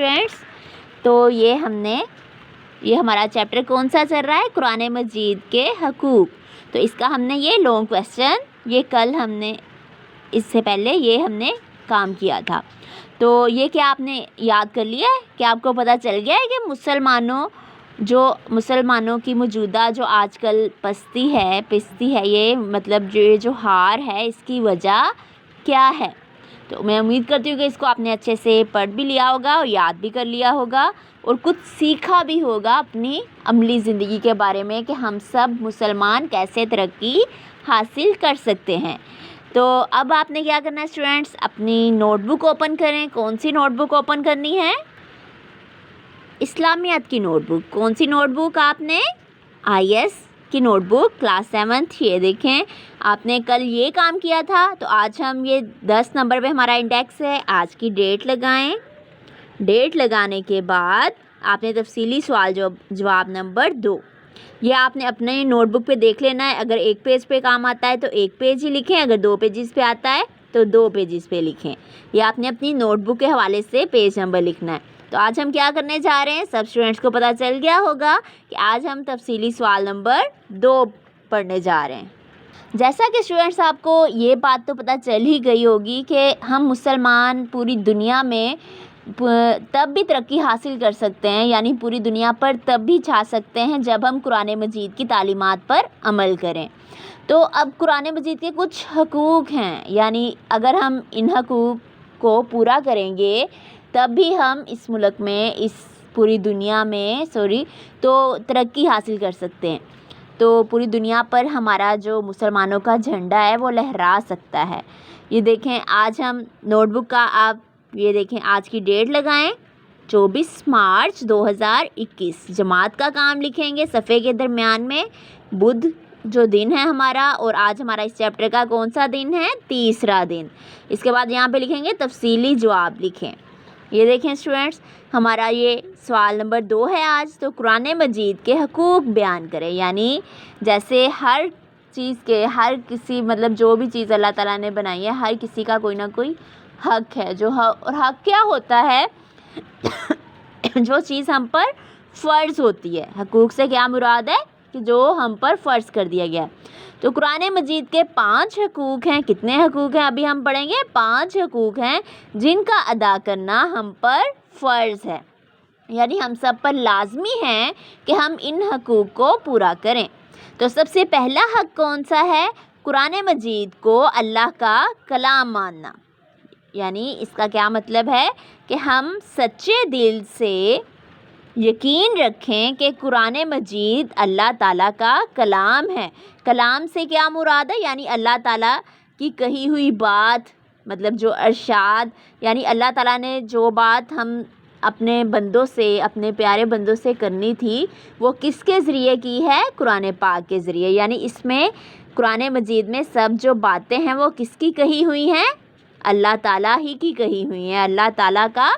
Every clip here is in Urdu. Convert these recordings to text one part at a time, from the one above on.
فرینڈس، تو یہ ہمارا چیپٹر کون سا چل رہا ہے؟ قرآن مجید کے حقوق. تو اس کا ہم نے یہ لانگ کویسچن کل اس سے پہلے ہم نے کام کیا تھا. تو یہ کیا آپ نے یاد کر لیا ہے؟ کیا آپ کو پتہ چل گیا ہے کہ مسلمانوں کی موجودہ جو آج کل پستی ہے یہ مطلب جو ہار ہے اس کی وجہ کیا ہے؟ تو میں امید کرتی ہوں کہ اس کو آپ نے اچھے سے پڑھ بھی لیا ہوگا اور یاد بھی کر لیا ہوگا اور کچھ سیکھا بھی ہوگا اپنی عملی زندگی کے بارے میں کہ ہم سب مسلمان کیسے ترقی حاصل کر سکتے ہیں. تو اب آپ نے کیا کرنا ہے اسٹوڈینٹس؟ اپنی نوٹ بک اوپن کریں. کون سی نوٹ بک اوپن کرنی ہے؟ اسلامیات کی نوٹ بک. کون سی نوٹ بک آپ نے؟ IS کی نوٹ بک کلاس 7th. یہ دیکھیں آپ نے کل یہ کام کیا تھا تو آج ہم 10 نمبر پہ ہمارا انڈیکس ہے. آج کی ڈیٹ لگائیں. ڈیٹ لگانے کے بعد آپ نے تفصیلی سوال جواب نمبر 2 یہ آپ نے اپنے نوٹ بک پہ دیکھ لینا ہے. اگر ایک پیج پہ کام آتا ہے تو ایک پیج ہی لکھیں, اگر 2 پیجز پہ آتا ہے تو 2 پیجز پہ لکھیں. یہ آپ نے اپنی نوٹ بک کے حوالے سے پیج نمبر لکھنا ہے. تو آج ہم کیا کرنے جا رہے ہیں؟ سب اسٹوڈینٹس کو پتہ چل گیا ہوگا کہ آج ہم تفصیلی سوال نمبر 2 پڑھنے جا رہے ہیں. جیسا کہ اسٹوڈینٹس آپ کو یہ بات تو پتہ چل ہی گئی ہوگی کہ ہم مسلمان پوری دنیا میں تب بھی ترقی حاصل کر سکتے ہیں, یعنی پوری دنیا پر تب بھی چھا سکتے ہیں جب ہم قرآن مجید کی تعلیمات پر عمل کریں. تو اب قرآن مجید کے کچھ حقوق ہیں, یعنی اگر ہم ان حقوق کو پورا کریں گے تب بھی ہم اس ملک میں اس پوری دنیا میں تو ترقی حاصل کر سکتے ہیں. تو پوری دنیا پر ہمارا جو مسلمانوں کا جھنڈا ہے وہ لہرا سکتا ہے. یہ دیکھیں آج ہم نوٹ بک کا آپ یہ دیکھیں آج کی ڈیٹ لگائیں 24 مارچ 2021. جماعت کا کام لکھیں گے صفحے کے درمیان میں. بدھ جو دن ہے ہمارا, اور آج ہمارا اس چیپٹر کا کون سا دن ہے؟ تیسرا دن. اس کے بعد یہاں پہ لکھیں گے تفصیلی جواب لکھیں. یہ دیکھیں اسٹوڈینٹس ہمارا یہ سوال نمبر 2 ہے آج. تو قرآن مجید کے حقوق بیان کریں, یعنی جیسے ہر کسی مطلب جو بھی چیز اللہ تعالیٰ نے بنائی ہے ہر کسی کا کوئی نہ کوئی حق ہے. اور حق کیا ہوتا ہے؟ جو چیز ہم پر فرض ہوتی ہے. حقوق سے کیا مراد ہے؟ کہ جو ہم پر فرض کر دیا گیا ہے. تو قرآن مجید کے 5 حقوق ہیں. کتنے حقوق ہیں ابھی ہم پڑھیں گے؟ 5 حقوق ہیں جن کا ادا کرنا ہم پر فرض ہے, یعنی ہم سب پر لازمی ہے کہ ہم ان حقوق کو پورا کریں. تو سب سے پہلا حق کون سا ہے؟ قرآن مجید کو اللہ کا کلام ماننا. یعنی اس کا کیا مطلب ہے؟ کہ ہم سچے دل سے یقین رکھیں کہ قرآن مجید اللہ تعالیٰ کا کلام ہے. کلام سے کیا مراد ہے؟ یعنی اللہ تعالیٰ کی کہی ہوئی بات, مطلب جو ارشاد, یعنی اللہ تعالیٰ نے جو بات ہم اپنے پیارے بندوں سے کرنی تھی وہ کس کے ذریعے کی ہے؟ قرآن پاک کے ذریعے. یعنی اس میں قرآن مجید میں سب جو باتیں ہیں وہ کس کی کہی ہوئی ہیں؟ اللہ تعالیٰ ہی کی کہی ہوئی ہیں. اللہ تعالیٰ کا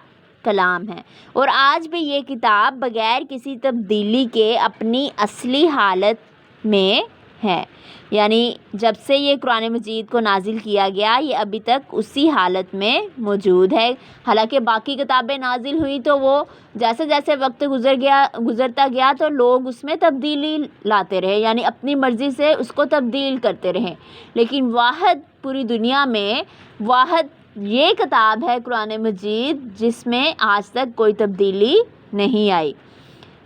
کلام ہے. اور آج بھی یہ کتاب بغیر کسی تبدیلی کے اپنی اصلی حالت میں ہے. یعنی جب سے یہ قرآن مجید کو نازل کیا گیا یہ ابھی تک اسی حالت میں موجود ہے. حالانکہ باقی کتابیں نازل ہوئی تو وہ جیسے جیسے وقت گزرتا گیا تو لوگ اس میں تبدیلی لاتے رہے, یعنی اپنی مرضی سے اس کو تبدیل کرتے رہے. لیکن واحد پوری دنیا میں یہ کتاب ہے قرآن مجید جس میں آج تک کوئی تبدیلی نہیں آئی.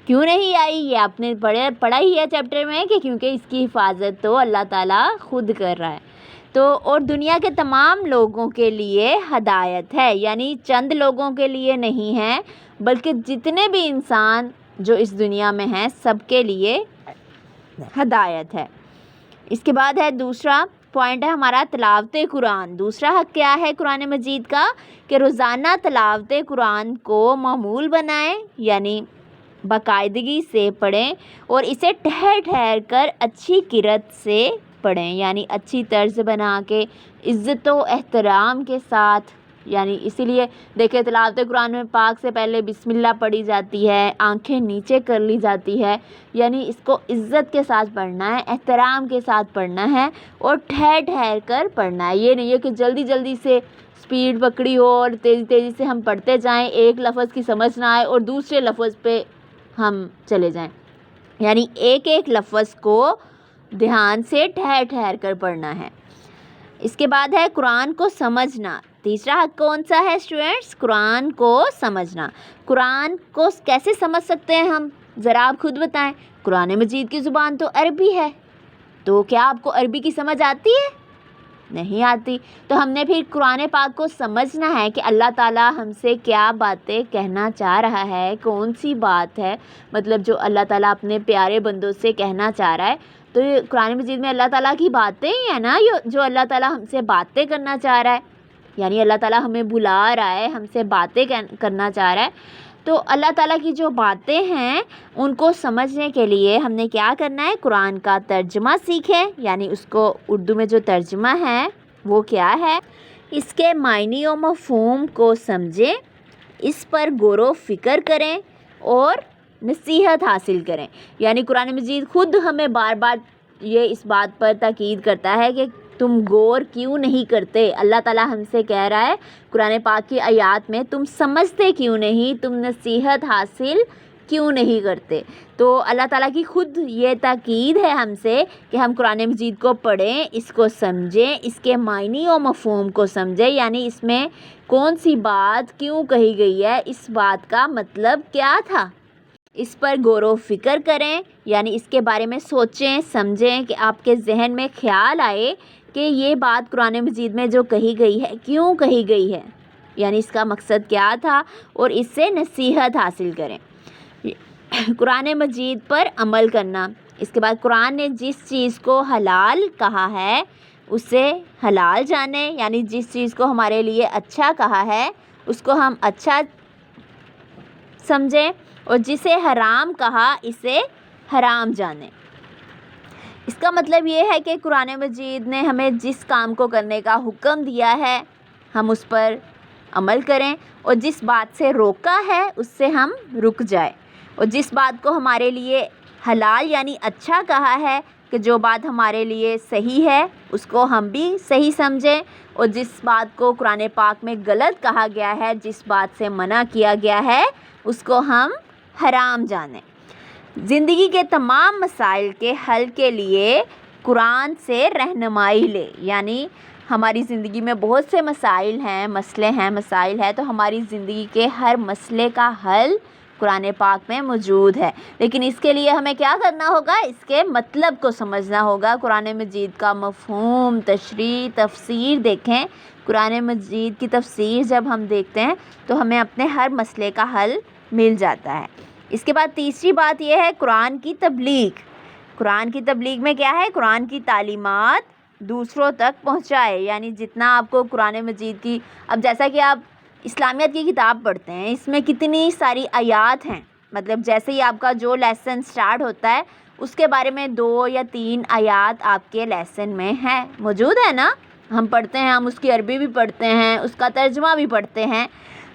کیوں نہیں آئی؟ یہ آپ نے پڑھا ہی ہے چیپٹر میں کہ کیونکہ اس کی حفاظت تو اللہ تعالیٰ خود کر رہا ہے. تو اور دنیا کے تمام لوگوں کے لیے ہدایت ہے, یعنی چند لوگوں کے لیے نہیں ہے بلکہ جتنے بھی انسان جو اس دنیا میں ہیں سب کے لیے ہدایت ہے. اس کے بعد ہے دوسرا پوائنٹ ہے ہمارا تلاوت قرآن. دوسرا حق کیا ہے قرآن مجید کا؟ کہ روزانہ تلاوت قرآن کو معمول بنائیں, یعنی باقاعدگی سے پڑھیں اور اسے ٹھہر ٹھہر کر اچھی قرأت سے پڑھیں, یعنی اچھی طرز بنا کے عزت و احترام کے ساتھ یعنی اسی لیے دیکھیں تلاوت قرآن میں پاک سے پہلے بسم اللہ پڑھی جاتی ہے، آنکھیں نیچے کر لی جاتی ہے، یعنی اس کو عزت کے ساتھ پڑھنا ہے، احترام کے ساتھ پڑھنا ہے اور ٹھہر ٹھہر کر پڑھنا ہے۔ یہ نہیں ہے کہ جلدی جلدی سے سپیڈ پکڑی ہو اور تیزی تیزی سے ہم پڑھتے جائیں، ایک لفظ کی سمجھ نہ آئے اور دوسرے لفظ پہ ہم چلے جائیں، یعنی ایک ایک لفظ کو دھیان سے ٹھہر ٹھہر کر پڑھنا ہے۔ اس کے بعد ہے قرآن کو سمجھنا۔ تیسرا حق کون سا ہے اسٹوڈینٹس؟ قرآن کو سمجھنا۔ قرآن کو کیسے سمجھ سکتے ہیں ہم؟ ذرا آپ خود بتائیں۔ قرآن مجید کی زبان تو عربی ہے، تو کیا آپ کو عربی کی سمجھ آتی ہے؟ نہیں آتی۔ تو ہم نے پھر قرآن پاک کو سمجھنا ہے کہ اللہ تعالیٰ ہم سے کیا باتیں کہنا چاہ رہا ہے، کون سی بات ہے، مطلب جو اللہ تعالیٰ اپنے پیارے بندوں سے کہنا چاہ رہا ہے۔ تو یہ قرآن مجید میں اللہ تعالیٰ کی باتیں ہی ہیں نا، جو اللہ تعالیٰ ہم سے باتیں کرنا چاہ رہا ہے، یعنی اللہ تعالیٰ ہمیں بلا رہا ہے، ہم سے باتیں کرنا چاہ رہا ہے۔ تو اللہ تعالیٰ کی جو باتیں ہیں ان کو سمجھنے کے لیے ہم نے کیا کرنا ہے؟ قرآن کا ترجمہ سیکھیں، یعنی اس کو اردو میں جو ترجمہ ہے وہ کیا ہے، اس کے معنی و مفہوم کو سمجھیں، اس پر غور و فکر کریں اور نصیحت حاصل کریں۔ یعنی قرآن مجید خود ہمیں بار بار یہ اس بات پر تاکید کرتا ہے کہ تم غور کیوں نہیں کرتے؟ اللہ تعالیٰ ہم سے کہہ رہا ہے قرآن پاک کی آیات میں، تم سمجھتے کیوں نہیں، تم نصیحت حاصل کیوں نہیں کرتے؟ تو اللہ تعالیٰ کی خود یہ تاکید ہے ہم سے کہ ہم قرآن مجید کو پڑھیں، اس کو سمجھیں، اس کے معنی و مفہوم کو سمجھیں، یعنی اس میں کون سی بات کیوں کہی گئی ہے، اس بات کا مطلب کیا تھا، اس پر غور و فکر کریں، یعنی اس کے بارے میں سوچیں سمجھیں کہ آپ کے ذہن میں خیال آئے کہ یہ بات قرآن مجید میں جو کہی گئی ہے کیوں کہی گئی ہے، یعنی اس کا مقصد کیا تھا، اور اس سے نصیحت حاصل کریں۔ قرآن مجید پر عمل کرنا۔ اس کے بعد قرآن نے جس چیز کو حلال کہا ہے اسے حلال جانیں، یعنی جس چیز کو ہمارے لیے اچھا کہا ہے اس کو ہم اچھا سمجھیں، اور جسے حرام کہا اسے حرام جانیں۔ اس کا مطلب یہ ہے کہ قرآن مجید نے ہمیں جس کام کو کرنے کا حکم دیا ہے ہم اس پر عمل کریں، اور جس بات سے روکا ہے اس سے ہم رک جائیں، اور جس بات کو ہمارے لیے حلال یعنی اچھا کہا ہے کہ جو بات ہمارے لیے صحیح ہے اس کو ہم بھی صحیح سمجھیں، اور جس بات کو قرآن پاک میں غلط کہا گیا ہے، جس بات سے منع کیا گیا ہے اس کو ہم حرام جانیں۔ زندگی کے تمام مسائل کے حل کے لیے قرآن سے رہنمائی لے، یعنی ہماری زندگی میں بہت سے مسائل ہیں، مسئلے ہیں، مسائل ہیں، تو ہماری زندگی کے ہر مسئلے کا حل قرآن پاک میں موجود ہے، لیکن اس کے لیے ہمیں کیا کرنا ہوگا؟ اس کے مطلب کو سمجھنا ہوگا۔ قرآن مجید کا مفہوم، تشریح، تفسیر دیکھیں۔ قرآن مجید کی تفسیر جب ہم دیکھتے ہیں تو ہمیں اپنے ہر مسئلے کا حل مل جاتا ہے۔ اس کے بعد تیسری بات یہ ہے قرآن کی تبلیغ۔ قرآن کی تبلیغ میں کیا ہے؟ قرآن کی تعلیمات دوسروں تک پہنچائے، یعنی جتنا آپ کو قرآن مجید کی، اب جیسا کہ آپ اسلامیات کی کتاب پڑھتے ہیں اس میں کتنی ساری آیات ہیں، مطلب جیسے ہی آپ کا جو لیسن سٹارٹ ہوتا ہے اس کے بارے میں 2 یا 3 آیات آپ کے لیسن میں ہیں، موجود ہے نا، ہم پڑھتے ہیں، ہم اس کی عربی بھی پڑھتے ہیں، اس کا ترجمہ بھی پڑھتے ہیں۔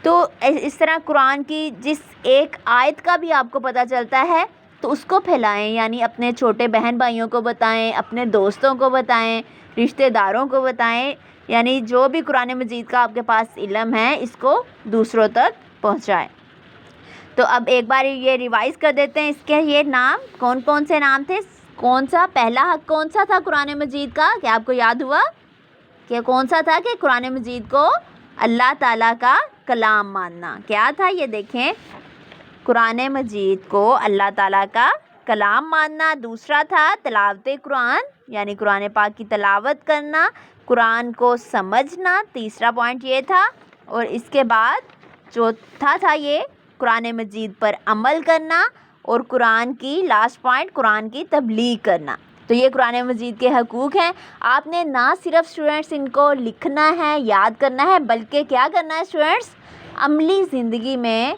تو اس طرح قرآن کی جس ایک آیت کا بھی آپ کو پتہ چلتا ہے تو اس کو پھیلائیں، یعنی اپنے چھوٹے بہن بھائیوں کو بتائیں، اپنے دوستوں کو بتائیں، رشتہ داروں کو بتائیں، یعنی جو بھی قرآن مجید کا آپ کے پاس علم ہے اس کو دوسروں تک پہنچائیں۔ تو اب ایک بار یہ ریوائز کر دیتے ہیں، اس کے یہ نام کون کون سے نام تھے؟ کون سا پہلا حق کون سا تھا قرآن مجید کا؟ کیا آپ کو یاد ہوا کہ کون سا تھا؟ کہ قرآن مجید کو اللہ تعالیٰ کا کلام ماننا۔ کیا تھا یہ دیکھیں، قرآن مجید کو اللہ تعالیٰ کا کلام ماننا۔ دوسرا تھا تلاوت قرآن، یعنی قرآن پاک کی تلاوت کرنا، قرآن کو سمجھنا، تیسرا پوائنٹ یہ تھا۔ اور اس کے بعد چوتھا تھا یہ قرآن مجید پر عمل کرنا، اور قرآن کی لاسٹ پوائنٹ قرآن کی تبلیغ کرنا۔ تو یہ قرآن مجید کے حقوق ہیں۔ آپ نے نہ صرف اسٹوڈنٹس ان کو لکھنا ہے، یاد کرنا ہے، بلکہ کیا کرنا ہے اسٹوڈنٹس؟ عملی زندگی میں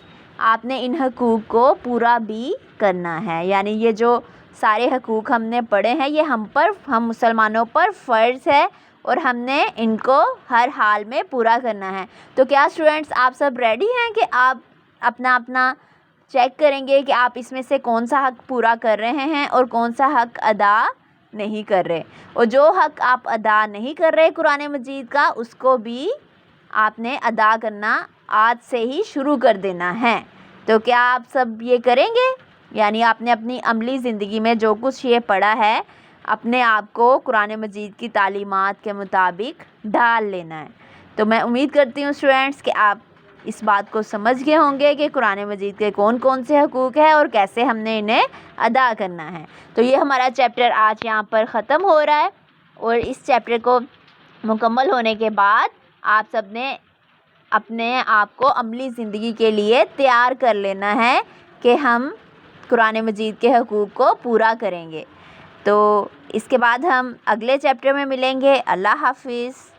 آپ نے ان حقوق کو پورا بھی کرنا ہے، یعنی یہ جو سارے حقوق ہم نے پڑھے ہیں یہ ہم مسلمانوں پر فرض ہے، اور ہم نے ان کو ہر حال میں پورا کرنا ہے۔ تو کیا اسٹوڈنٹس آپ سب ریڈی ہیں کہ آپ اپنا اپنا چیک کریں گے کہ آپ اس میں سے کون سا حق پورا کر رہے ہیں اور کون سا حق ادا نہیں کر رہے، اور جو حق آپ ادا نہیں کر رہے قرآن مجید کا اس کو بھی آپ نے ادا کرنا آج سے ہی شروع کر دینا ہے۔ تو کیا آپ سب یہ کریں گے؟ یعنی آپ نے اپنی عملی زندگی میں جو کچھ یہ پڑھا ہے اپنے آپ کو قرآن مجید کی تعلیمات کے مطابق ڈھال لینا ہے۔ تو میں امید کرتی ہوں اسٹوڈنٹس کہ آپ اس بات کو سمجھ گئے ہوں گے کہ قرآن مجید کے کون کون سے حقوق ہیں اور کیسے ہم نے انہیں ادا کرنا ہے۔ تو یہ ہمارا چیپٹر آج یہاں پر ختم ہو رہا ہے، اور اس چیپٹر کو مکمل ہونے کے بعد آپ سب نے اپنے آپ کو عملی زندگی کے لیے تیار کر لینا ہے کہ ہم قرآن مجید کے حقوق کو پورا کریں گے۔ تو اس کے بعد ہم اگلے چیپٹر میں ملیں گے۔ اللہ حافظ۔